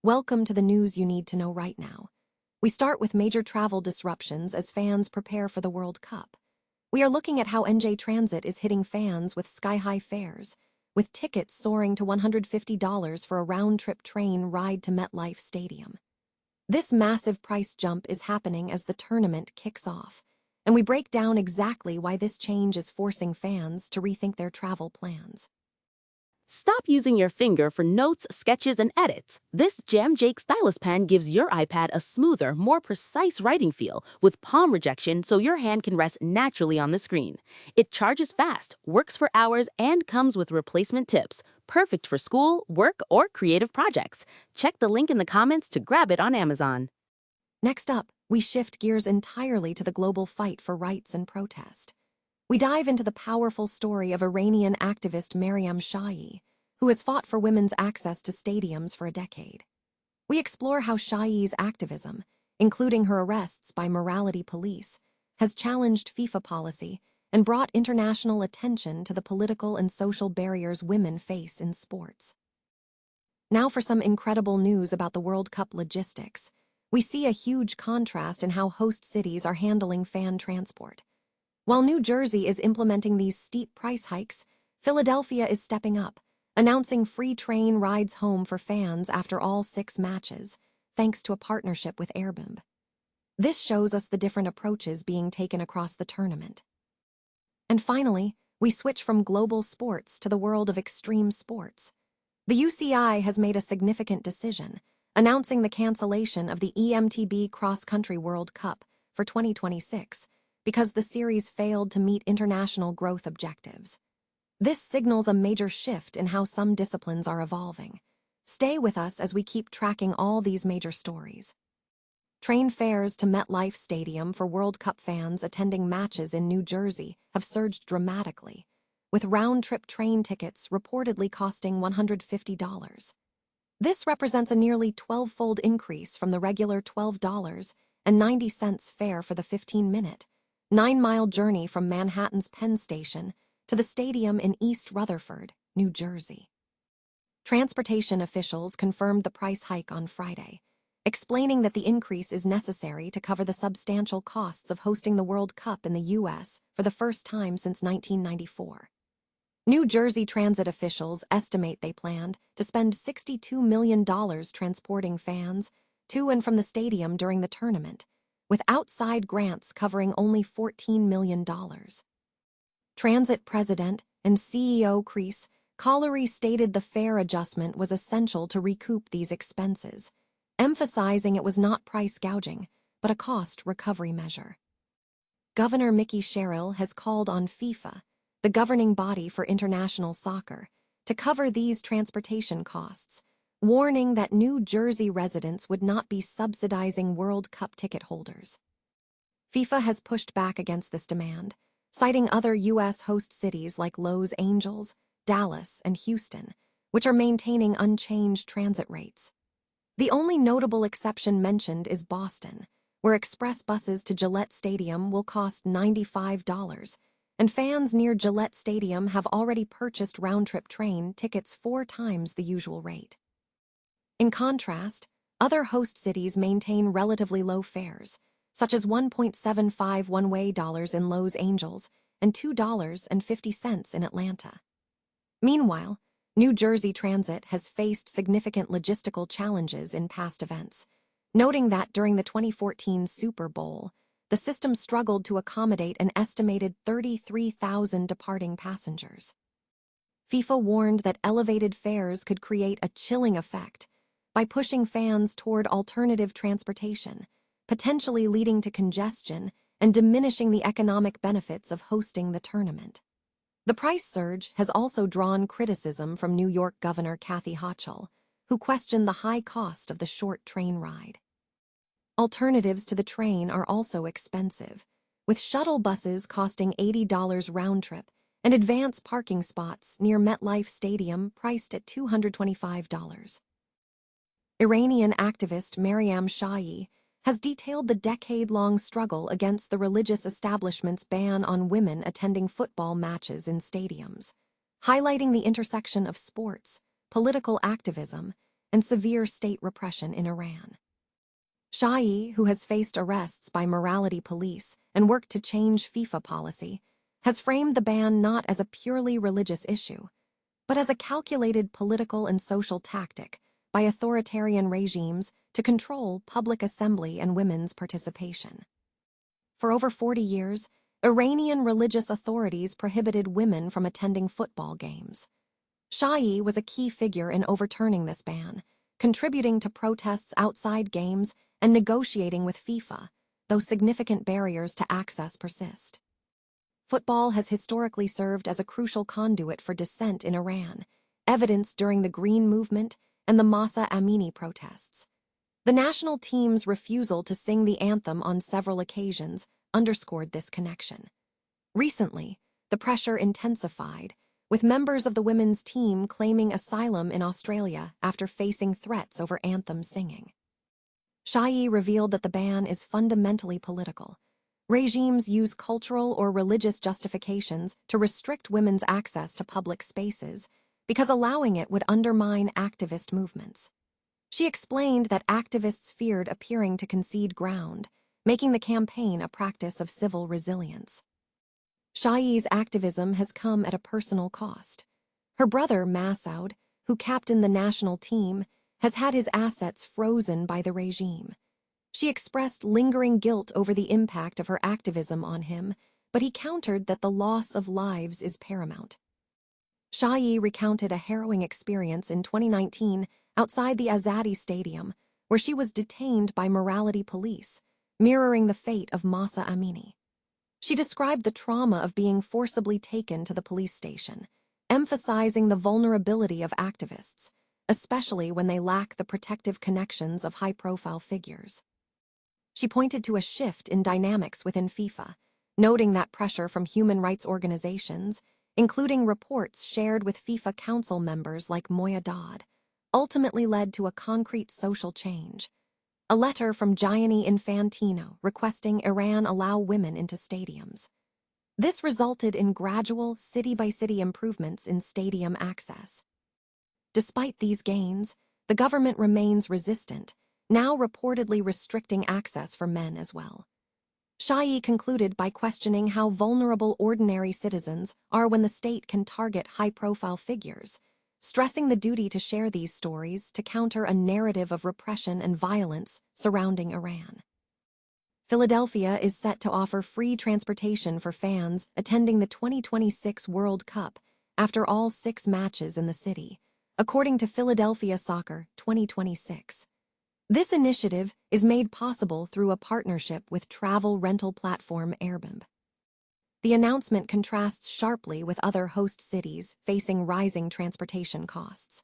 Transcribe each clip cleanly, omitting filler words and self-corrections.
Welcome to the news you need to know right now. We start with major travel disruptions as fans prepare for the World Cup. We are looking at how NJ Transit is hitting fans with sky-high fares, with tickets soaring to $150 for a round-trip train ride to MetLife Stadium. This massive price jump is happening as the tournament kicks off, and we break down exactly why this change is forcing fans to rethink their travel plans. Stop using your finger for notes, sketches, and edits. This Jam Jake stylus pen gives your iPad a smoother, more precise writing feel with palm rejection so your hand can rest naturally on the screen. It charges fast, works for hours, and comes with replacement tips. Perfect for school, work, or creative projects. Check the link in the comments to grab it on Amazon. Next up, we shift gears entirely to the global fight for rights and protest. We dive into the powerful story of Iranian activist Maryam Shojaei, who has fought for women's access to stadiums for a decade. We explore how Shojaei's activism, including her arrests by morality police, has challenged FIFA policy and brought international attention to the political and social barriers women face in sports. Now for some incredible news about the World Cup logistics. We see a huge contrast in how host cities are handling fan transport. While New Jersey is implementing these steep price hikes, Philadelphia is stepping up, announcing free train rides home for fans after all 6 matches, thanks to a partnership with Airbnb. This shows us the different approaches being taken across the tournament. And finally, we switch from global sports to the world of extreme sports. The UCI has made a significant decision, announcing the cancellation of the eMTB Cross-Country World Cup for 2026, because the series failed to meet international growth objectives. This signals a major shift in how some disciplines are evolving. Stay with us as we keep tracking all these major stories. Train fares to MetLife Stadium for World Cup fans attending matches in New Jersey have surged dramatically, with round-trip train tickets reportedly costing $150. This represents a nearly 12-fold increase from the regular $12.90 fare for the 15-minute, 9-mile journey from Manhattan's Penn Station to the stadium in East Rutherford, New Jersey. Transportation officials confirmed the price hike on Friday, explaining that the increase is necessary to cover the substantial costs of hosting the World Cup in the U.S. for the first time since 1994. New Jersey transit officials estimate they planned to spend $62 million transporting fans to and from the stadium during the tournament, with outside grants covering only $14 million. Transit president and CEO Chris Collery stated the fare adjustment was essential to recoup these expenses, emphasizing it was not price gouging, but a cost recovery measure. Governor Mickey Sherrill has called on FIFA, the governing body for international soccer, to cover these transportation costs, warning that New Jersey residents would not be subsidizing World Cup ticket holders. FIFA has pushed back against this demand, citing other U.S. host cities like Los Angeles, Dallas, and Houston, which are maintaining unchanged transit rates. The only notable exception mentioned is Boston, where express buses to Gillette Stadium will cost $95, and fans near Gillette Stadium have already purchased round-trip train tickets 4 times the usual rate. In contrast, other host cities maintain relatively low fares, such as $1.75 one-way dollars in Los Angeles and $2.50 in Atlanta. Meanwhile, New Jersey Transit has faced significant logistical challenges in past events, noting that during the 2014 Super Bowl, the system struggled to accommodate an estimated 33,000 departing passengers. FIFA warned that elevated fares could create a chilling effect by pushing fans toward alternative transportation, potentially leading to congestion and diminishing the economic benefits of hosting the tournament. The price surge has also drawn criticism from New York Governor Kathy Hochul, who questioned the high cost of the short train ride. Alternatives to the train are also expensive, with shuttle buses costing $80 round-trip and advance parking spots near MetLife Stadium priced at $225. Iranian activist Maryam Shojaei has detailed the decade-long struggle against the religious establishment's ban on women attending football matches in stadiums, highlighting the intersection of sports, political activism, and severe state repression in Iran. Shojaei, who has faced arrests by morality police and worked to change FIFA policy, has framed the ban not as a purely religious issue, but as a calculated political and social tactic by authoritarian regimes to control public assembly and women's participation. For over 40 years, Iranian religious authorities prohibited women from attending football games. Shojaei was a key figure in overturning this ban, contributing to protests outside games and negotiating with FIFA, though significant barriers to access persist. Football has historically served as a crucial conduit for dissent in Iran, evidenced during the Green Movement and the Mahsa Amini protests. The national team's refusal to sing the anthem on several occasions underscored this connection. Recently, the pressure intensified, with members of the women's team claiming asylum in Australia after facing threats over anthem singing. Shojaei revealed that the ban is fundamentally political. Regimes use cultural or religious justifications to restrict women's access to public spaces because allowing it would undermine activist movements. She explained that activists feared appearing to concede ground, making the campaign a practice of civil resilience. Shojaei's activism has come at a personal cost. Her brother, Masoud, who captained the national team, has had his assets frozen by the regime. She expressed lingering guilt over the impact of her activism on him, but he countered that the loss of lives is paramount. Shojaei recounted a harrowing experience in 2019 outside the Azadi Stadium, where she was detained by morality police, mirroring the fate of Mahsa Amini. She described the trauma of being forcibly taken to the police station, emphasizing the vulnerability of activists, especially when they lack the protective connections of high-profile figures. She pointed to a shift in dynamics within FIFA, noting that pressure from human rights organizations, including reports shared with FIFA Council members like Moya Dodd, ultimately led to a concrete social change. A letter from Gianni Infantino requesting Iran allow women into stadiums. This resulted in gradual, city-by-city improvements in stadium access. Despite these gains, the government remains resistant, now reportedly restricting access for men as well. Shojaei concluded by questioning how vulnerable ordinary citizens are when the state can target high-profile figures, stressing the duty to share these stories to counter a narrative of repression and violence surrounding Iran. Philadelphia is set to offer free transportation for fans attending the 2026 World Cup after all 6 matches in the city, according to Philadelphia Soccer 2026. This initiative is made possible through a partnership with travel rental platform Airbnb. The announcement contrasts sharply with other host cities facing rising transportation costs.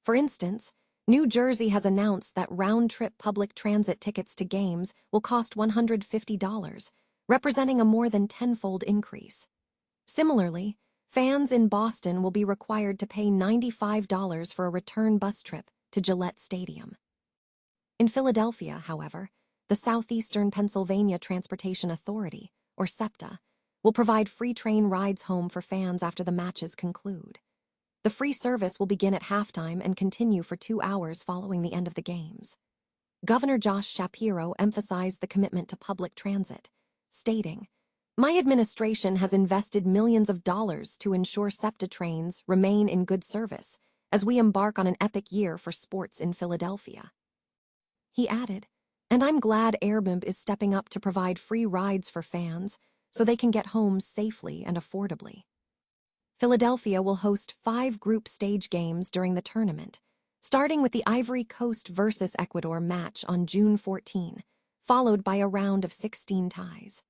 For instance, New Jersey has announced that round-trip public transit tickets to games will cost $150, representing a more than tenfold increase. Similarly, fans in Boston will be required to pay $95 for a return bus trip to Gillette Stadium. In Philadelphia, however, the Southeastern Pennsylvania Transportation Authority, or SEPTA, will provide free train rides home for fans after the matches conclude. The free service will begin at halftime and continue for 2 hours following the end of the games. Governor Josh Shapiro emphasized the commitment to public transit, stating, "My administration has invested millions of dollars to ensure SEPTA trains remain in good service as we embark on an epic year for sports in Philadelphia." He added, "And I'm glad Airbnb is stepping up to provide free rides for fans so they can get home safely and affordably." Philadelphia will host 5 group stage games during the tournament, starting with the Ivory Coast versus Ecuador match on June 14, followed by a round of 16 ties.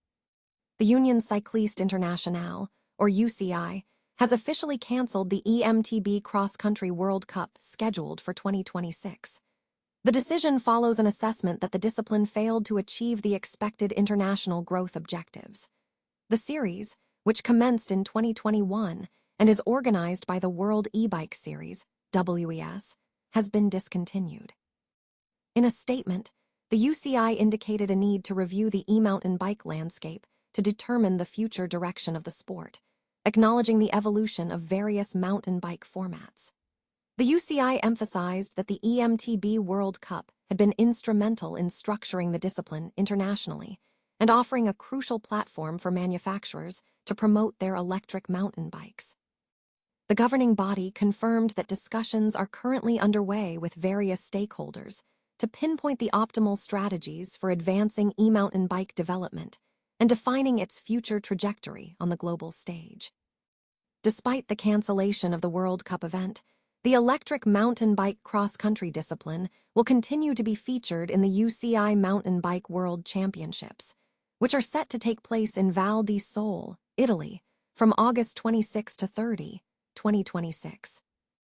The Union Cycliste Internationale, or UCI, has officially canceled the eMTB Cross Country World Cup scheduled for 2026. The decision follows an assessment that the discipline failed to achieve the expected international growth objectives. The series, which commenced in 2021 and is organized by the World E-Bike Series, WES, has been discontinued. In a statement, the UCI indicated a need to review the e-mountain bike landscape to determine the future direction of the sport, acknowledging the evolution of various mountain bike formats. The UCI emphasized that the eMTB World Cup had been instrumental in structuring the discipline internationally and offering a crucial platform for manufacturers to promote their electric mountain bikes. The governing body confirmed that discussions are currently underway with various stakeholders to pinpoint the optimal strategies for advancing e-mountain bike development and defining its future trajectory on the global stage. Despite the cancellation of the World Cup event, the electric mountain bike cross-country discipline will continue to be featured in the UCI Mountain Bike World Championships, which are set to take place in Val di Sole, Italy, from August 26 to 30, 2026.